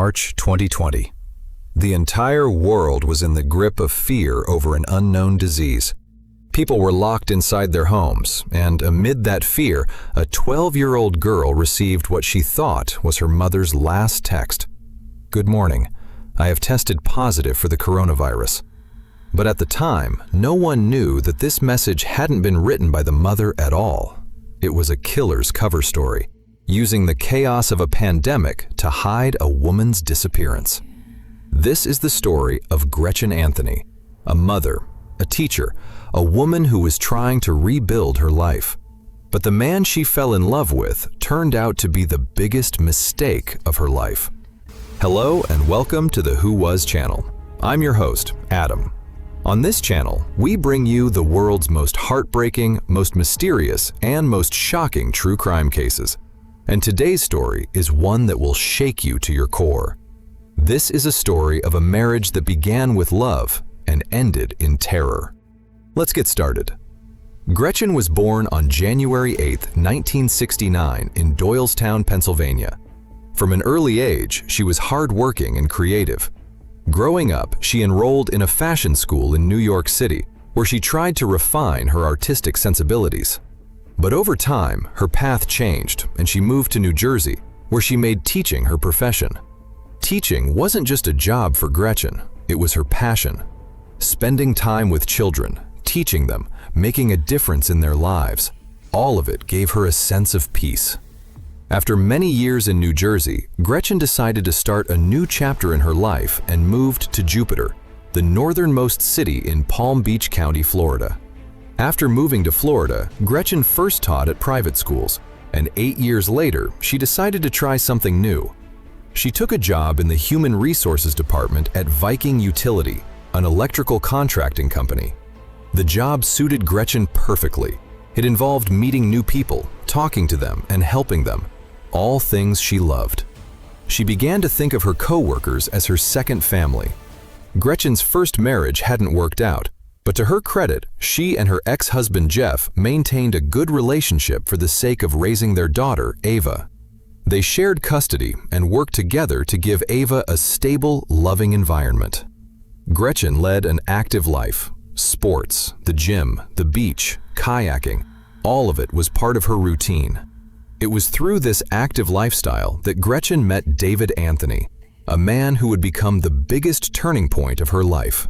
March 2020. The entire world was in the grip of fear over an unknown disease. People were locked inside their homes, and amid that fear, a 12-year-old girl received what she thought was her mother's last text. "Good morning. I have tested positive for the coronavirus." But at the time, no one knew that this message hadn't been written by the mother at all. It was a killer's cover story, using the chaos of a pandemic to hide a woman's disappearance. This is the story of Gretchen Anthony, a mother, a teacher, a woman who was trying to rebuild her life. But the man she fell in love with turned out to be the biggest mistake of her life. Hello and welcome to the Who Was channel. I'm your host, Adam. On this channel, we bring you the world's most heartbreaking, most mysterious, and most shocking true crime cases. And today's story is one that will shake you to your core. This is a story of a marriage that began with love and ended in terror. Let's get started. Gretchen was born on January 8, 1969 in Doylestown, Pennsylvania. From an early age, she was hardworking and creative. Growing up, she enrolled in a fashion school in New York City, where she tried to refine her artistic sensibilities. But over time, her path changed, and she moved to New Jersey, where she made teaching her profession. Teaching wasn't just a job for Gretchen, it was her passion. Spending time with children, teaching them, making a difference in their lives, all of it gave her a sense of peace. After many years in New Jersey, Gretchen decided to start a new chapter in her life and moved to Jupiter, the northernmost city in Palm Beach County, Florida. After moving to Florida, Gretchen first taught at private schools, and 8 years later, she decided to try something new. She took a job in the Human Resources Department at Viking Utility, an electrical contracting company. The job suited Gretchen perfectly. It involved meeting new people, talking to them, and helping them. All things she loved. She began to think of her co-workers as her second family. Gretchen's first marriage hadn't worked out, but to her credit, she and her ex-husband Jeff maintained a good relationship for the sake of raising their daughter, Ava. They shared custody and worked together to give Ava a stable, loving environment. Gretchen led an active life. Sports, the gym, the beach, kayaking, all of it was part of her routine. It was through this active lifestyle that Gretchen met David Anthony, a man who would become the biggest turning point of her life.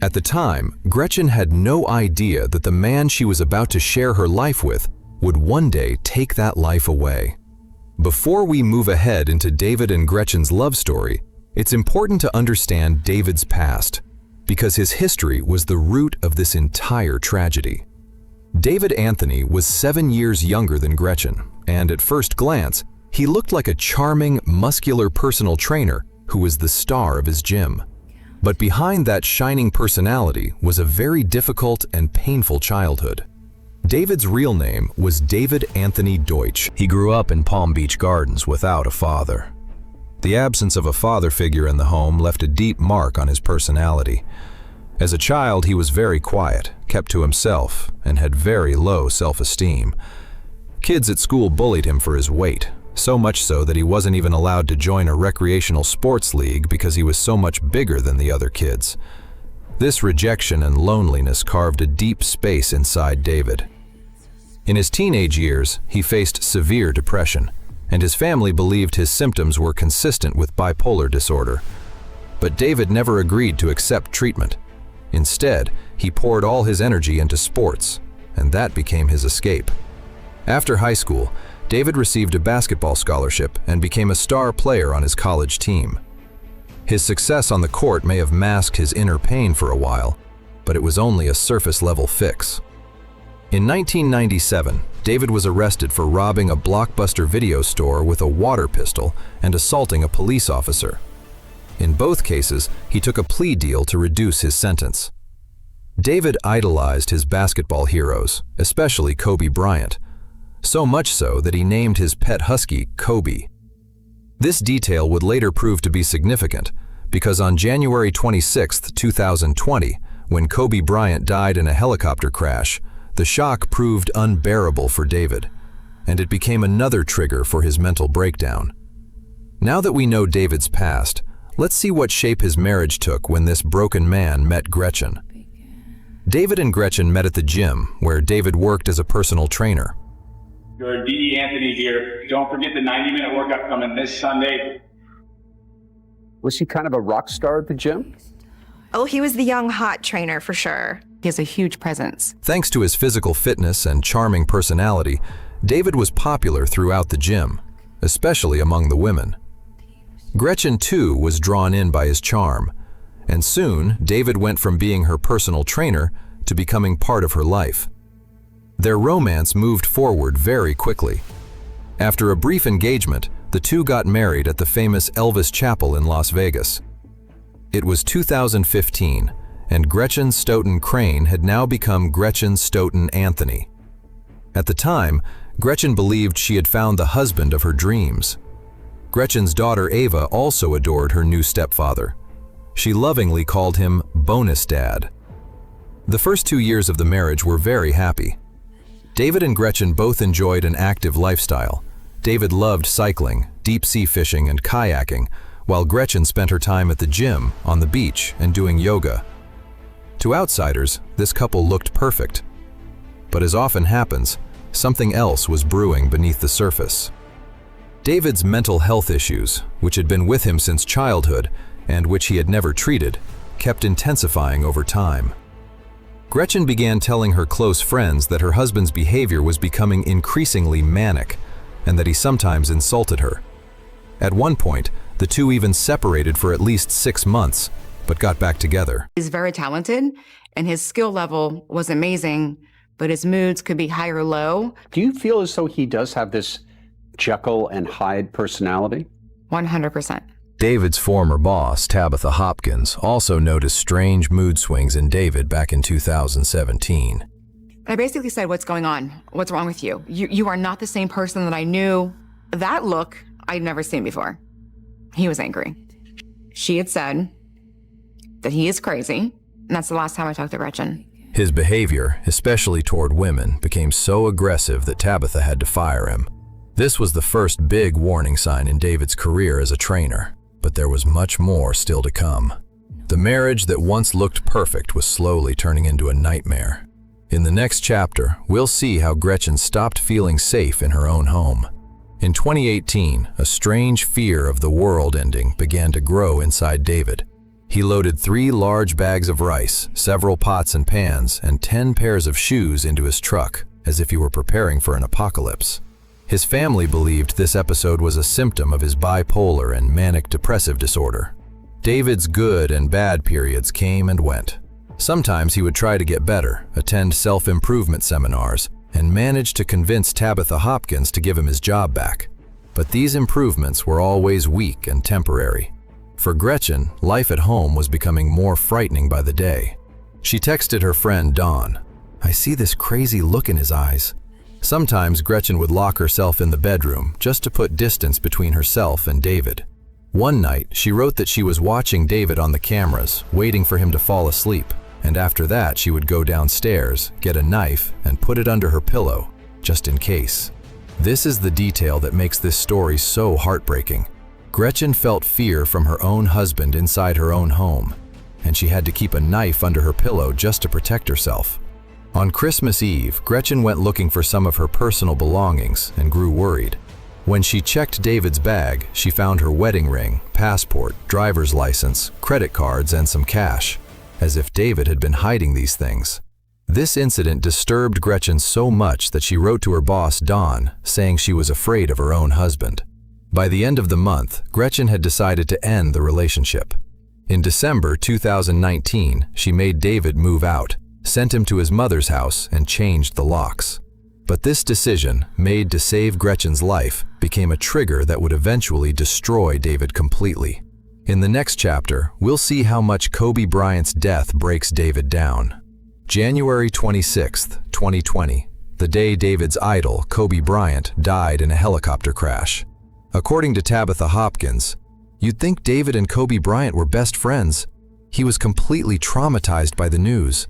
At the time, Gretchen had no idea that the man she was about to share her life with would one day take that life away. Before we move ahead into David and Gretchen's love story, it's important to understand David's past, because his history was the root of this entire tragedy. David Anthony was 7 years younger than Gretchen, and at first glance, he looked like a charming, muscular personal trainer who was the star of his gym. But behind that shining personality was a very difficult and painful childhood. David's real name was David Anthony Deutsch. He grew up in Palm Beach Gardens without a father. The absence of a father figure in the home left a deep mark on his personality. As a child, he was very quiet, kept to himself, and had very low self-esteem. Kids at school bullied him for his weight, so much so that he wasn't even allowed to join a recreational sports league because he was so much bigger than the other kids. This rejection and loneliness carved a deep space inside David. In his teenage years, he faced severe depression, and his family believed his symptoms were consistent with bipolar disorder. But David never agreed to accept treatment. Instead, he poured all his energy into sports, and that became his escape. After high school, David received a basketball scholarship and became a star player on his college team. His success on the court may have masked his inner pain for a while, but it was only a surface-level fix. In 1997, David was arrested for robbing a Blockbuster video store with a water pistol and assaulting a police officer. In both cases, he took a plea deal to reduce his sentence. David idolized his basketball heroes, especially Kobe Bryant, so much so that he named his pet husky Kobe. This detail would later prove to be significant, because on January 26, 2020, when Kobe Bryant died in a helicopter crash, the shock proved unbearable for David, and it became another trigger for his mental breakdown. Now that we know David's past, let's see what shape his marriage took when this broken man met Gretchen. David and Gretchen met at the gym, where David worked as a personal trainer. Good, Gretchen Anthony here. Don't forget the 90-minute workout coming this Sunday. Was he kind of a rock star at the gym? Oh, he was the young, hot trainer for sure. He has a huge presence. Thanks to his physical fitness and charming personality, David was popular throughout the gym, especially among the women. Gretchen, too, was drawn in by his charm, and soon David went from being her personal trainer to becoming part of her life. Their romance moved forward very quickly. After a brief engagement, the two got married at the famous Elvis Chapel in Las Vegas. It was 2015, and Gretchen Stoughton Crane had now become Gretchen Stoughton Anthony. At the time, Gretchen believed she had found the husband of her dreams. Gretchen's daughter Ava also adored her new stepfather. She lovingly called him Bonus Dad. The first 2 years of the marriage were very happy. David and Gretchen both enjoyed an active lifestyle. David loved cycling, deep-sea fishing, and kayaking, while Gretchen spent her time at the gym, on the beach, and doing yoga. To outsiders, this couple looked perfect. But as often happens, something else was brewing beneath the surface. David's mental health issues, which had been with him since childhood and which he had never treated, kept intensifying over time. Gretchen began telling her close friends that her husband's behavior was becoming increasingly manic and that he sometimes insulted her. At one point, the two even separated for at least 6 months, but got back together. He's very talented, and his skill level was amazing, but his moods could be high or low. Do you feel as though he does have this Jekyll and Hyde personality? 100%. David's former boss, Tabitha Hopkins, also noticed strange mood swings in David back in 2017. I basically said, "What's going on? What's wrong with you? You are not the same person that I knew." That look I'd never seen before. He was angry. She had said that he is crazy, and that's the last time I talked to Gretchen. His behavior, especially toward women, became so aggressive that Tabitha had to fire him. This was the first big warning sign in David's career as a trainer, but there was much more still to come. The marriage that once looked perfect was slowly turning into a nightmare. In the next chapter, we'll see how Gretchen stopped feeling safe in her own home. In 2018, a strange fear of the world ending began to grow inside David. He loaded 3 large bags of rice, several pots and pans, and 10 pairs of shoes into his truck, as if he were preparing for an apocalypse. His family believed this episode was a symptom of his bipolar and manic depressive disorder. David's good and bad periods came and went. Sometimes he would try to get better, attend self-improvement seminars, and manage to convince Tabitha Hopkins to give him his job back. But these improvements were always weak and temporary. For Gretchen, life at home was becoming more frightening by the day. She texted her friend Dawn, "I see this crazy look in his eyes." Sometimes Gretchen would lock herself in the bedroom just to put distance between herself and David. One night, she wrote that she was watching David on the cameras, waiting for him to fall asleep, and after that she would go downstairs, get a knife, and put it under her pillow, just in case. This is the detail that makes this story so heartbreaking. Gretchen felt fear from her own husband inside her own home, and she had to keep a knife under her pillow just to protect herself. On Christmas Eve, Gretchen went looking for some of her personal belongings and grew worried. When she checked David's bag, she found her wedding ring, passport, driver's license, credit cards, and some cash, as if David had been hiding these things. This incident disturbed Gretchen so much that she wrote to her boss, Dawn, saying she was afraid of her own husband. By the end of the month, Gretchen had decided to end the relationship. In December 2019, she made David move out, sent him to his mother's house, and changed the locks. But this decision, made to save Gretchen's life, became a trigger that would eventually destroy David completely. In the next chapter, we'll see how much Kobe Bryant's death breaks David down. January 26, 2020, the day David's idol, Kobe Bryant, died in a helicopter crash. According to Tabitha Hopkins, "You'd think David and Kobe Bryant were best friends. He was completely traumatized by the news."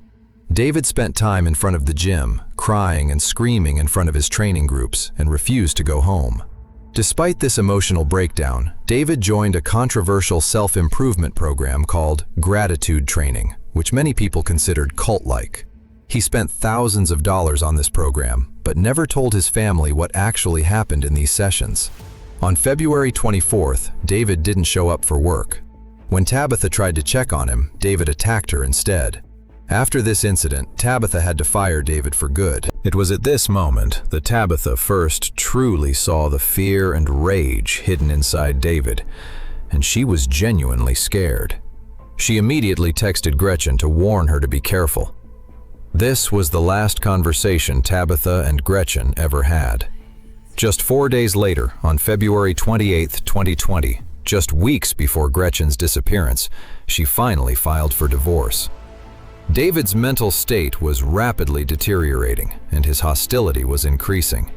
David spent time in front of the gym, crying and screaming in front of his training groups, and refused to go home. Despite this emotional breakdown, David joined a controversial self-improvement program called gratitude training, which many people considered cult-like. He spent thousands of dollars on this program, but never told his family what actually happened in these sessions. On February 24th, David didn't show up for work. When Tabitha tried to check on him, David attacked her instead. After this incident, Tabitha had to fire David for good. It was at this moment that Tabitha first truly saw the fear and rage hidden inside David, and she was genuinely scared. She immediately texted Gretchen to warn her to be careful. This was the last conversation Tabitha and Gretchen ever had. Just 4 days later, on February 28, 2020, just weeks before Gretchen's disappearance, she finally filed for divorce. David's mental state was rapidly deteriorating, and his hostility was increasing.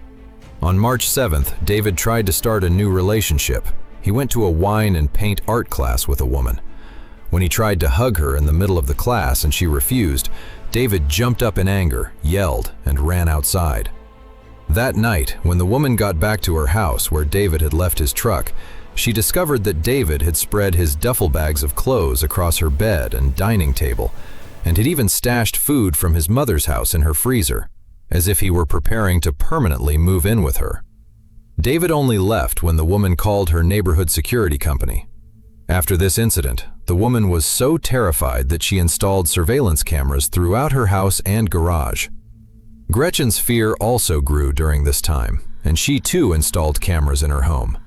On March 7th, David tried to start a new relationship. He went to a wine and paint art class with a woman. When he tried to hug her in the middle of the class and she refused, David jumped up in anger, yelled, and ran outside. That night, when the woman got back to her house where David had left his truck, she discovered that David had spread his duffel bags of clothes across her bed and dining table, and had even stashed food from his mother's house in her freezer, as if he were preparing to permanently move in with her. David only left when the woman called her neighborhood security company. After this incident, the woman was so terrified that she installed surveillance cameras throughout her house and garage. Gretchen's fear also grew during this time, and she too installed cameras in her home.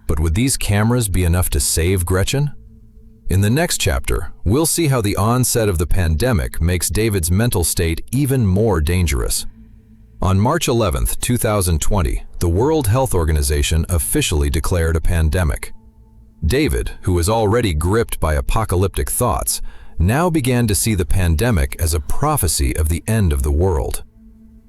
But would these cameras be enough to save Gretchen? In the next chapter, we'll see how the onset of the pandemic makes David's mental state even more dangerous. On March 11, 2020, the World Health Organization officially declared a pandemic. David, who was already gripped by apocalyptic thoughts, now began to see the pandemic as a prophecy of the end of the world.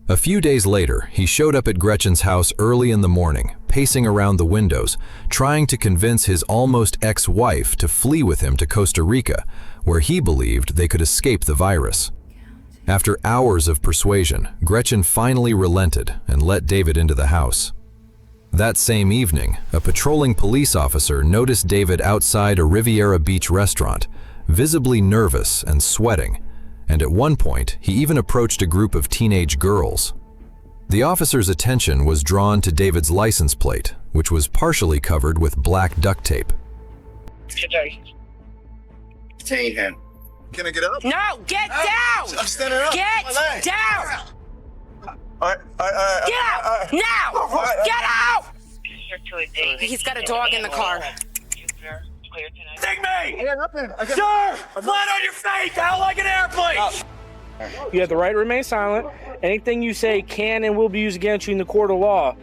A few days later, he showed up at Gretchen's house early in the morning, pacing around the windows, trying to convince his almost ex-wife to flee with him to Costa Rica, where he believed they could escape the virus. After hours of persuasion, Gretchen finally relented and let David into the house. That same evening, a patrolling police officer noticed David outside a Riviera Beach restaurant, visibly nervous and sweating, and at one point, he even approached a group of teenage girls. The officer's attention was drawn to David's license plate, which was partially covered with black duct tape. Detain him. Can I get up? No, get down! I'm standing up. Get down! All right. Get out! Now! All right. Get out! He's got a dog in the car. Take me! Sir! Flat on your face! Out like an airplane! You have the right to remain silent. Anything you say can and will be used against you in the court of law.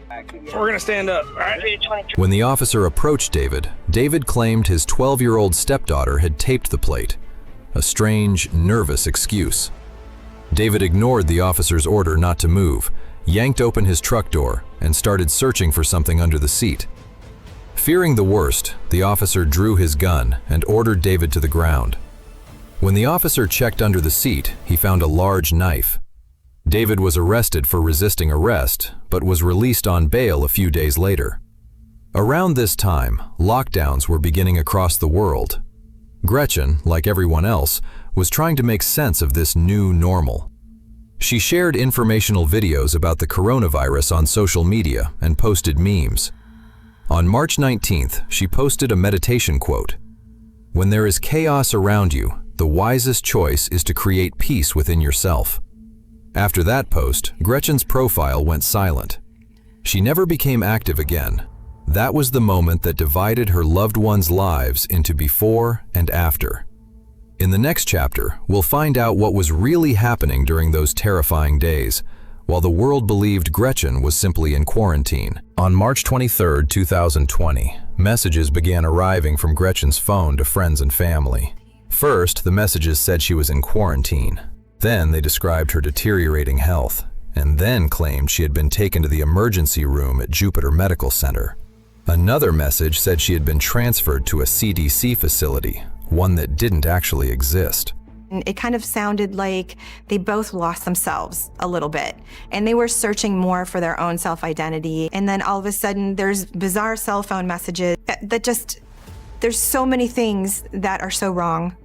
So we're gonna stand up, all right? When the officer approached David, David claimed his 12-year-old stepdaughter had taped the plate, a strange, nervous excuse. David ignored the officer's order not to move, yanked open his truck door, and started searching for something under the seat. Fearing the worst, the officer drew his gun and ordered David to the ground. When the officer checked under the seat, he found a large knife. David was arrested for resisting arrest, but was released on bail a few days later. Around this time, lockdowns were beginning across the world. Gretchen, like everyone else, was trying to make sense of this new normal. She shared informational videos about the coronavirus on social media and posted memes. On March 19th, she posted a meditation quote: "When there is chaos around you, the wisest choice is to create peace within yourself." After that post, Gretchen's profile went silent. She never became active again. That was the moment that divided her loved ones' lives into before and after. In the next chapter, we'll find out what was really happening during those terrifying days, while the world believed Gretchen was simply in quarantine. On March 23, 2020, messages began arriving from Gretchen's phone to friends and family. First, the messages said she was in quarantine. Then they described her deteriorating health, and then claimed she had been taken to the emergency room at Jupiter Medical Center. Another message said she had been transferred to a CDC facility, one that didn't actually exist. And it kind of sounded like they both lost themselves a little bit, and they were searching more for their own self-identity. And then all of a sudden, there's bizarre cell phone messages that just, there's so many things that are so wrong.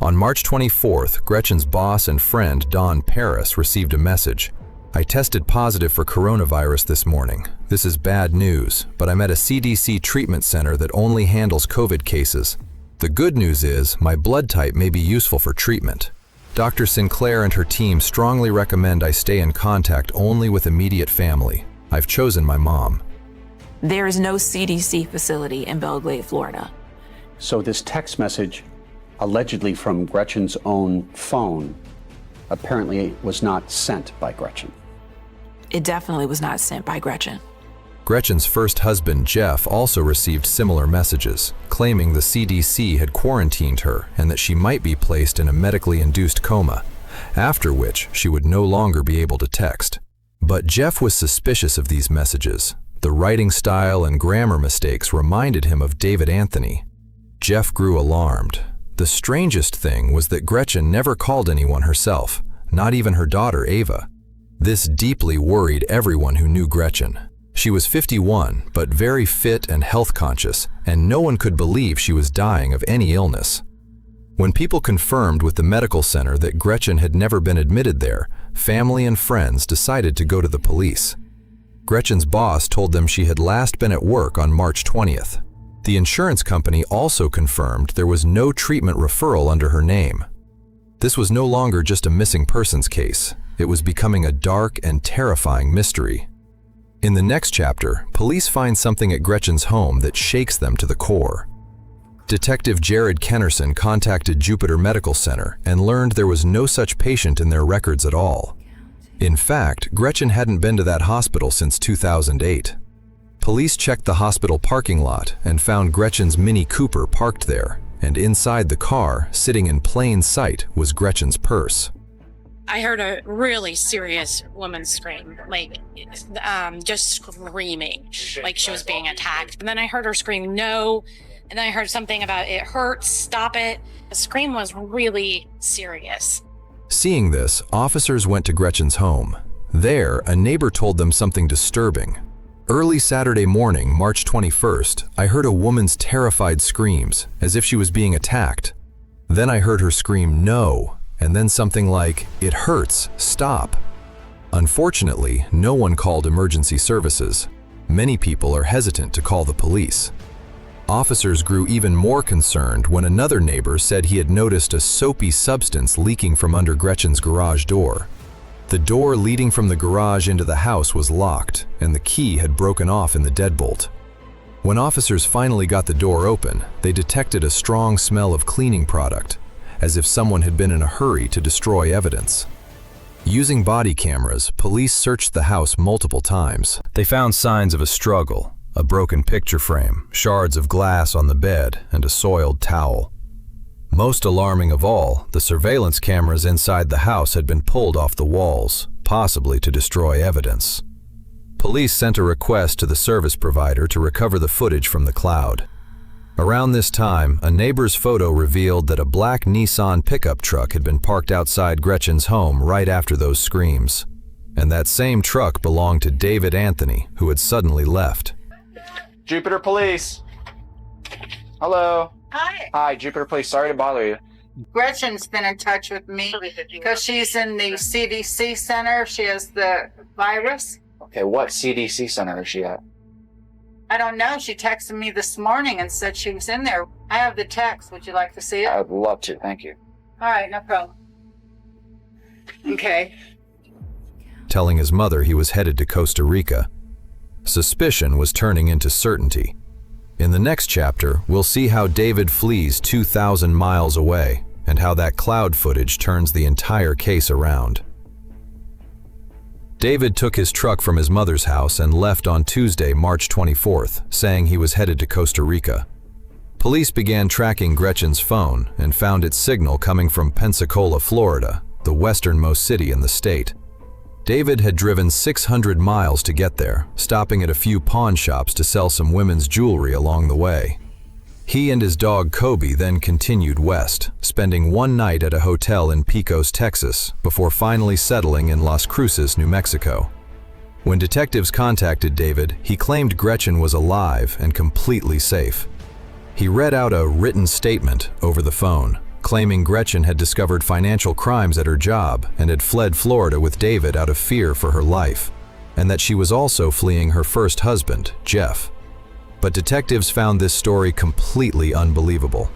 On March 24th, Gretchen's boss and friend, Dawn Paris, received a message. I tested positive for coronavirus this morning. This is bad news, but I'm at a CDC treatment center that only handles COVID cases. The good news is my blood type may be useful for treatment. Dr. Sinclair and her team strongly recommend I stay in contact only with immediate family. I've chosen my mom. There is no CDC facility in Belgrade, Florida. So this text message, allegedly from Gretchen's own phone, apparently was not sent by Gretchen. It definitely was not sent by Gretchen. Gretchen's first husband, Jeff, also received similar messages, claiming the CDC had quarantined her and that she might be placed in a medically induced coma, after which she would no longer be able to text. But Jeff was suspicious of these messages. The writing style and grammar mistakes reminded him of David Anthony. Jeff grew alarmed. The strangest thing was that Gretchen never called anyone herself, not even her daughter Ava. This deeply worried everyone who knew Gretchen. She was 51, but very fit and health conscious, and no one could believe she was dying of any illness. When people confirmed with the medical center that Gretchen had never been admitted there, family and friends decided to go to the police. Gretchen's boss told them she had last been at work on March 20th. The insurance company also confirmed there was no treatment referral under her name. This was no longer just a missing persons case. It was becoming a dark and terrifying mystery. In the next chapter, police find something at Gretchen's home that shakes them to the core. Detective Jared Kennerson contacted Jupiter Medical Center and learned there was no such patient in their records at all. In fact, Gretchen hadn't been to that hospital since 2008. Police checked the hospital parking lot and found Gretchen's Mini Cooper parked there, and inside the car, sitting in plain sight, was Gretchen's purse. I heard a really serious woman scream, like just screaming, like she was being attacked. And then I heard her scream, no. And then I heard something about it hurts, stop it. The scream was really serious. Seeing this, officers went to Gretchen's home. There, a neighbor told them something disturbing. Early Saturday morning, March 21st, I heard a woman's terrified screams, as if she was being attacked. Then I heard her scream, no, and then something like, it hurts, stop. Unfortunately, no one called emergency services. Many people are hesitant to call the police. Officers grew even more concerned when another neighbor said he had noticed a soapy substance leaking from under Gretchen's garage door. The door leading from the garage into the house was locked, and the key had broken off in the deadbolt. When officers finally got the door open, they detected a strong smell of cleaning product, as if someone had been in a hurry to destroy evidence. Using body cameras, police searched the house multiple times. They found signs of a struggle, a broken picture frame, shards of glass on the bed, and a soiled towel. Most alarming of all, the surveillance cameras inside the house had been pulled off the walls, possibly to destroy evidence. Police sent a request to the service provider to recover the footage from the cloud. Around this time, a neighbor's photo revealed that a black Nissan pickup truck had been parked outside Gretchen's home right after those screams. And that same truck belonged to David Anthony, who had suddenly left. Jupiter Police. Hello. Hi. Hi, Jupiter Police. Sorry to bother you. Gretchen's been in touch with me because she's in the CDC center. She has the virus. Okay, what CDC center is she at? I don't know. She texted me this morning and said she was in there. I have the text. Would you like to see it? I'd love to. Thank you. All right, no problem. Okay. Telling his mother he was headed to Costa Rica. Suspicion was turning into certainty. In the next chapter, we'll see how David flees 2,000 miles away and how that cloud footage turns the entire case around. David took his truck from his mother's house and left on Tuesday, March 24th, saying he was headed to Costa Rica. Police began tracking Gretchen's phone and found its signal coming from Pensacola, Florida, the westernmost city in the state. David had driven 600 miles to get there, stopping at a few pawn shops to sell some women's jewelry along the way. He and his dog Kobe then continued west, spending one night at a hotel in Pecos, Texas, before finally settling in Las Cruces, New Mexico. When detectives contacted David, he claimed Gretchen was alive and completely safe. He read out a written statement over the phone, claiming Gretchen had discovered financial crimes at her job and had fled Florida with David out of fear for her life, and that she was also fleeing her first husband, Jeff. But detectives found this story completely unbelievable.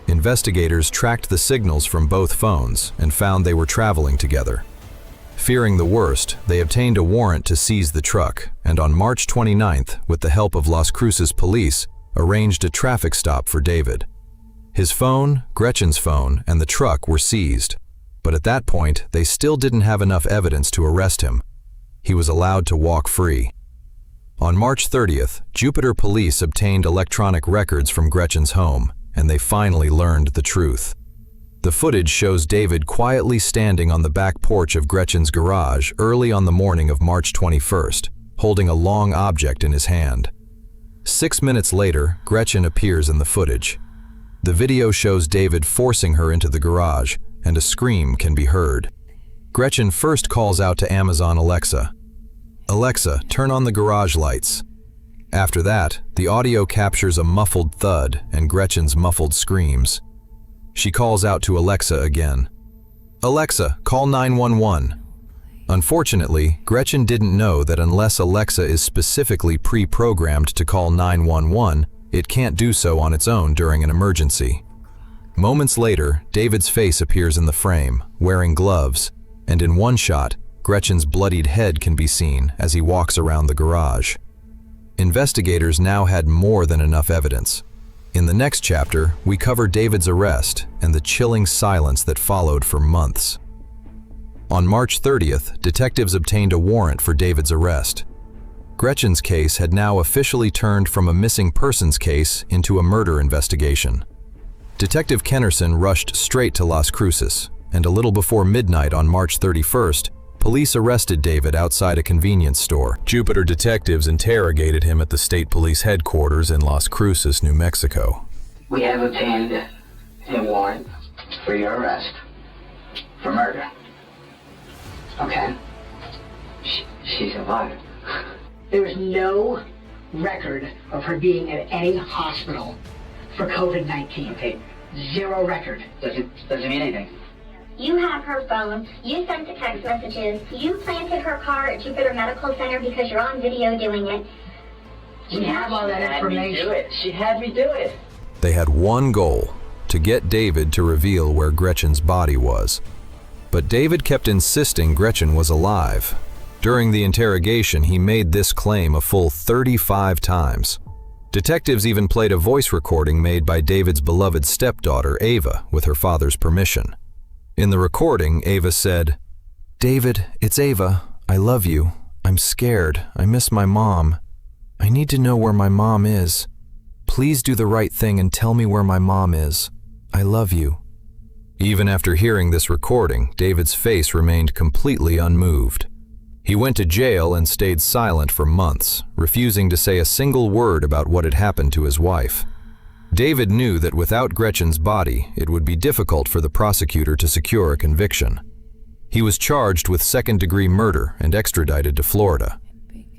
Investigators tracked the signals from both phones and found they were traveling together. Fearing the worst, they obtained a warrant to seize the truck, and on March 29th, with the help of Las Cruces police, arranged a traffic stop for David. His phone, Gretchen's phone, and the truck were seized, but at that point, they still didn't have enough evidence to arrest him. He was allowed to walk free. On March 30th, Jupiter police obtained electronic records from Gretchen's home, and they finally learned the truth. The footage shows David quietly standing on the back porch of Gretchen's garage early on the morning of March 21st, holding a long object in his hand. 6 minutes later, Gretchen appears in the footage. The video shows David forcing her into the garage, and a scream can be heard. Gretchen first calls out to Amazon Alexa, "Alexa, turn on the garage lights." After that, the audio captures a muffled thud and Gretchen's muffled screams. She calls out to Alexa again, "Alexa, call 911. Unfortunately, Gretchen didn't know that unless Alexa is specifically pre-programmed to call 911, it can't do so on its own during an emergency. Moments later, David's face appears in the frame, wearing gloves, and in one shot, Gretchen's bloodied head can be seen as he walks around the garage. Investigators now had more than enough evidence. In the next chapter, we cover David's arrest and the chilling silence that followed for months. On March 30th, detectives obtained a warrant for David's arrest. Gretchen's case had now officially turned from a missing persons case into a murder investigation. Detective Kennerson rushed straight to Las Cruces, and a little before midnight on March 31st, police arrested David outside a convenience store. Jupiter detectives interrogated him at the state police headquarters in Las Cruces, New Mexico. We have obtained a warrant for your arrest for murder. Okay? She's alive. There is no record of her being at any hospital for COVID-19. Okay. Zero record. Doesn't mean anything. You have her phone, you sent the text messages, you planted her car at Jupiter Medical Center because you're on video doing it. We have all that information. She had me do it. They had one goal, to get David to reveal where Gretchen's body was. But David kept insisting Gretchen was alive. During the interrogation, he made this claim a full 35 times. Detectives even played a voice recording made by David's beloved stepdaughter, Ava, with her father's permission. In the recording, Ava said, "David, it's Ava. I love you. I'm scared. I miss my mom. I need to know where my mom is. Please do the right thing and tell me where my mom is. I love you." Even after hearing this recording, David's face remained completely unmoved. He went to jail and stayed silent for months, refusing to say a single word about what had happened to his wife. David knew that without Gretchen's body, it would be difficult for the prosecutor to secure a conviction. He was charged with second-degree murder and extradited to Florida.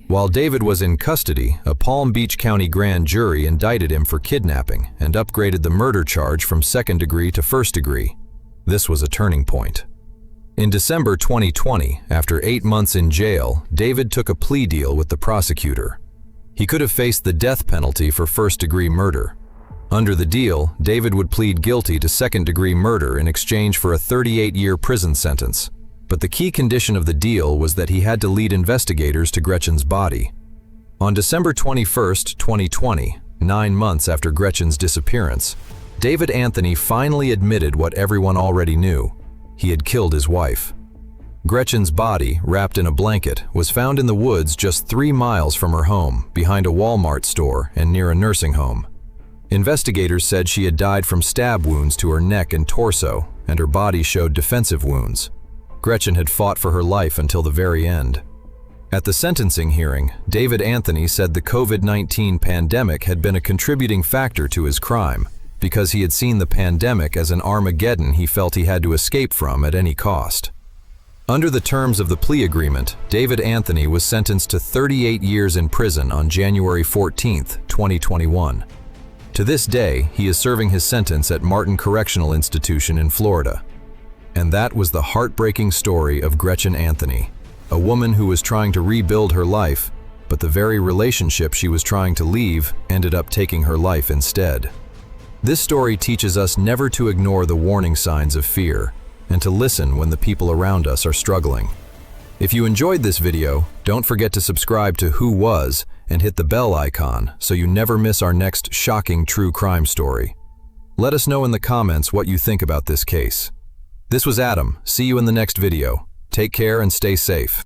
While David was in custody, a Palm Beach County grand jury indicted him for kidnapping and upgraded the murder charge from second-degree to first-degree. This was a turning point. In December 2020, after 8 months in jail, David took a plea deal with the prosecutor. He could have faced the death penalty for first-degree murder. Under the deal, David would plead guilty to second-degree murder in exchange for a 38-year prison sentence. But the key condition of the deal was that he had to lead investigators to Gretchen's body. On December 21st, 2020, 9 months after Gretchen's disappearance, David Anthony finally admitted what everyone already knew. He had killed his wife. Gretchen's body, wrapped in a blanket, was found in the woods just 3 miles from her home, behind a Walmart store and near a nursing home. Investigators said she had died from stab wounds to her neck and torso, and her body showed defensive wounds. Gretchen had fought for her life until the very end. At the sentencing hearing, David Anthony said the COVID-19 pandemic had been a contributing factor to his crime, because he had seen the pandemic as an Armageddon he felt he had to escape from at any cost. Under the terms of the plea agreement, David Anthony was sentenced to 38 years in prison on January 14, 2021. To this day, he is serving his sentence at Martin Correctional Institution in Florida. And that was the heartbreaking story of Gretchen Anthony, a woman who was trying to rebuild her life, but the very relationship she was trying to leave ended up taking her life instead. This story teaches us never to ignore the warning signs of fear, and to listen when the people around us are struggling. If you enjoyed this video, don't forget to subscribe to Who Was and hit the bell icon so you never miss our next shocking true crime story. Let us know in the comments what you think about this case. This was Adam. See you in the next video. Take care and stay safe.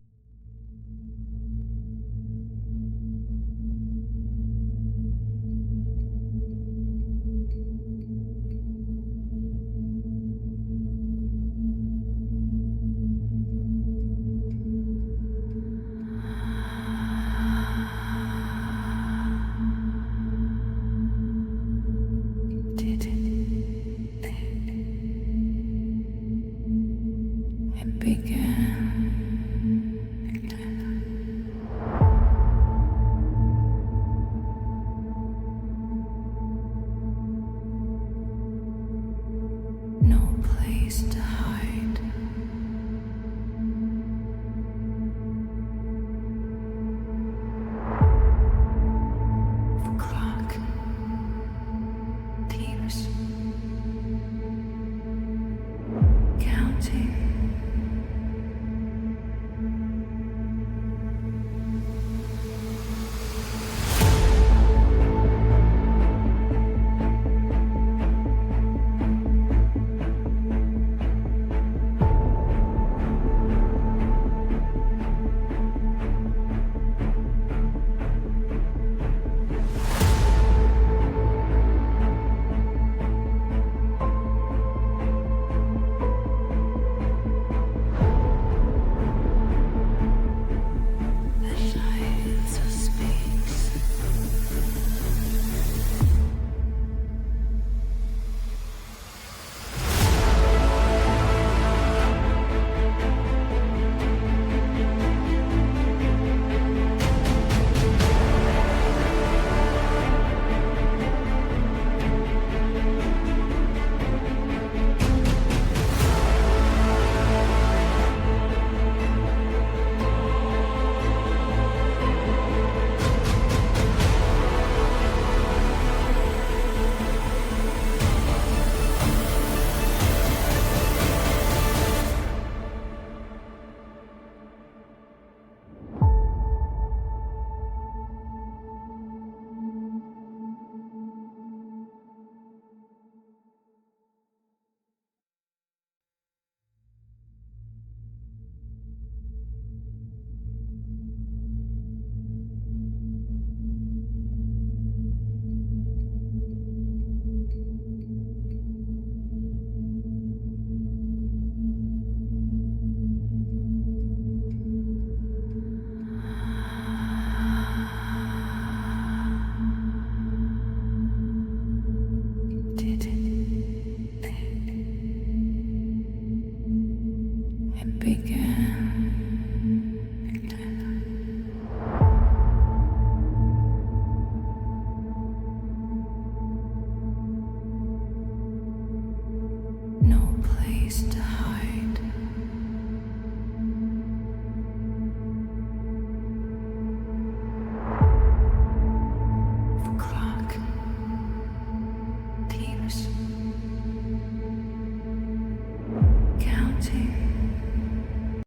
Counting.